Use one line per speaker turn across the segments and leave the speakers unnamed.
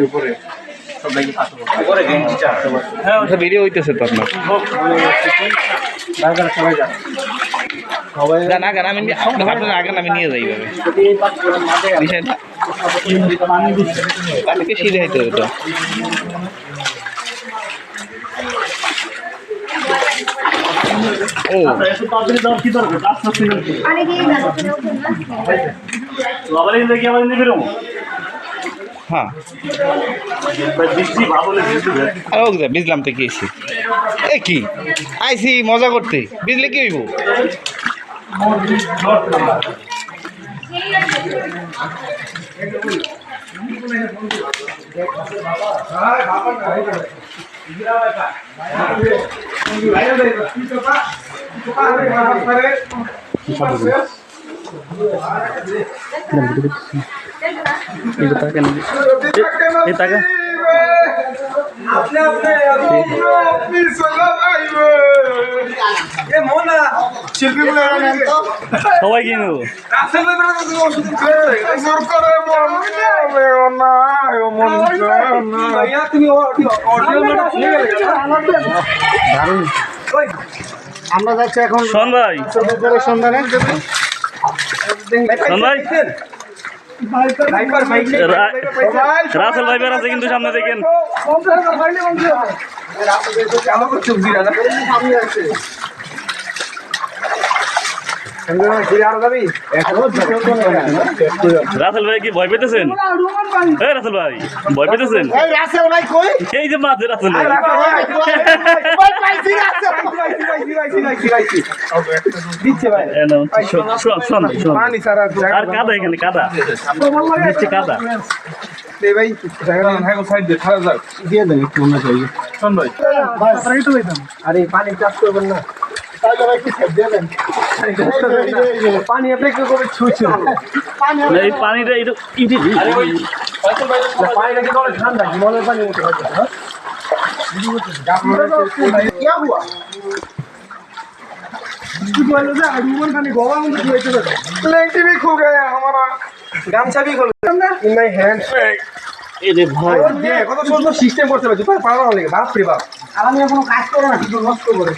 উপরে সবাইকে পাঠাবো উপরে গেঞ্জি চারতে পারে হ্যাঁ ওটা ভিডিও হইতেছে তো আপনার বারবার সবাই যান সবাই না কেন আমি আপনার আগে আমি নিয়ে যাই ভাবে বিষয়টা পানি দিচ্ছে পানিকে সিধে হইতে হবে তো ও একটু তাড়াতাড়ি দাও কি দরকার রাস্তা ছিল আরে কি না বাবারে দেখি আমাদের নিয়ে বেরোবো হ্যাঁ আরে বুঝলাম তো কি এ কি আইসি মজা করতে বুঝলে কি হইব সবাই কিনে নেবো আমরা যাচ্ছি এখন সন্ধ্যায় সন্ধানে রাসেল ভাই বের আছে কিন্তু সামনে দেখেন রাসেল ভাই কি ভয় পেতেছেন রাসেল ভাই ভয় পেতেছেন এই যে মাঝে রাসেল ভাই আর কাদা এখানে কাদা কাদা
আরে পানি চাষ করবেন না পানি অপেক্ষা করে ছুঁছে
এই পানিটা
পানিটা কিন্তু অনেক ঠান্ডা হিমালয়ের পানি মতো গামছা भी खोल in my hand কত সুন্দর সিস্টেম করতে পারছো পারা হলে বাপ রে বাপ আর আমি এখনো কাজ করো না কিছু নষ্ট করে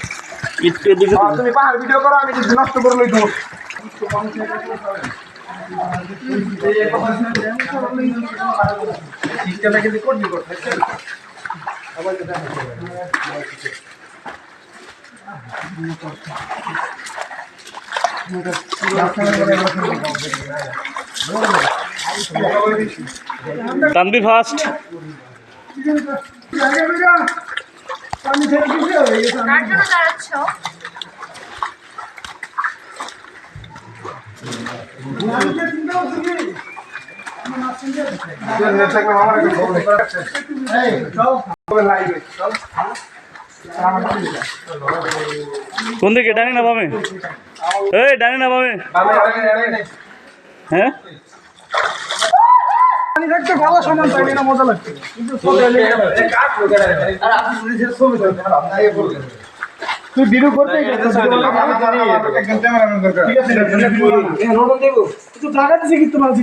তুমি পাহাড় ভিডিও করো আমি কিছু নষ্ট করে লই দেবো সিস্টেমটা কিন্তু করবি করতে
তানভীর ফার্স্ট কোন দিকে ডানে না বামে এই ডানে না বামে হ্যাঁ
পানি থাকতে ভালো সমান পাইলে না মজা লাগছে কিন্তু তুই ভিডিও করতে একটু টাকা দিছে কিন্তু মাঝি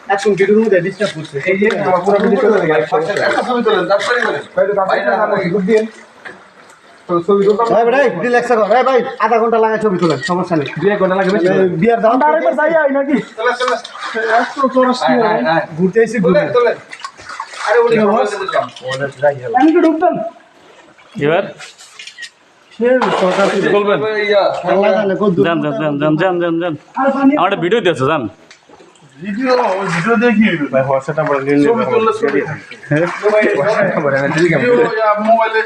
এখন ভিডিও রুমে ডিস্টার্ব করছে এই যে পুরো ভিডিও চলে গেছে ছবি তোলেন তারপরে ছবি তুলতাম ভাই ভাই রিল্যাক্স করো ভাই আধা ঘন্টা লাগে ছবি তোলেন সমস্যা নেই 2 ঘন্টা লাগবে বিয়ার দাও আরেকবার যাই আই নাকি চলে এত চরস্তি ঘুরতে এসে তোলেন আরে ওরে দিলাম আমি কি ঢুকতাম
এবার বলবেন যান আমার ভিডিও দিয়েছো জান ভিডিও দেখি ভাই হোয়াটসঅ্যাপ নাম্বার নিয়ে মোবাইলে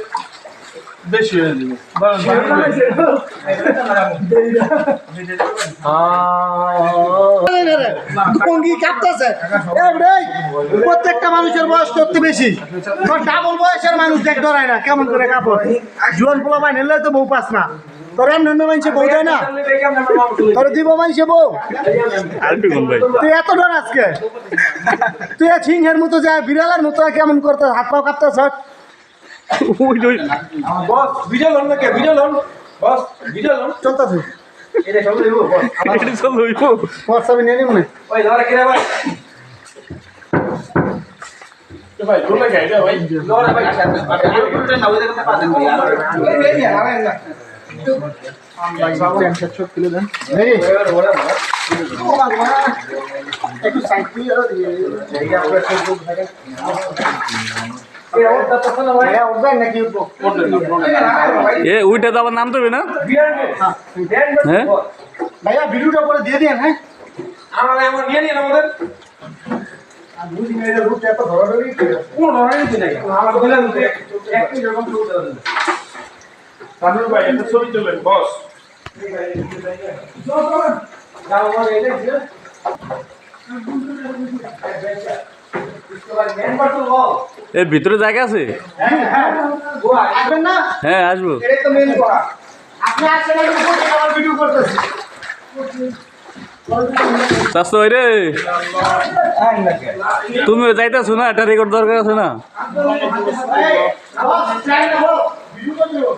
বেশি হয়ে
প্রত্যেকটা মানুষের বয়স করতে বেশি ডাবল বয়সের মানুষ দেখ ধরায় না কেমন করে কাপড় জোয়ান পোলা বাই নিলে তো বউ পাস না তোর এমন মানুষে বউ দেয় না তোর দিব মানুষে বউ তুই এত ডর আজকে তুই সিংহের মতো যায় বিড়ালের মতো কেমন করতে হাত পাও কাঁপতে চলতেছে একটু সাইড দিয়ে নাকি
এ উইটা তো আবার নাম দেবে না হ্যাঁ
ভাইয়া ভিডিওটা করে দিয়ে দিন হ্যাঁ
ছবি তুলবেন বস
এর ভিতরে জায়গা আছে
আসবেন না
হ্যাঁ আসবো
এটাই তো মেন করা আপনি আসেন আমার ভিডিও করতেছি
চাষতো ভাই রে তুমি যাইতেছো না একটা রেকর্ড দরকার আছে না
ভিডিও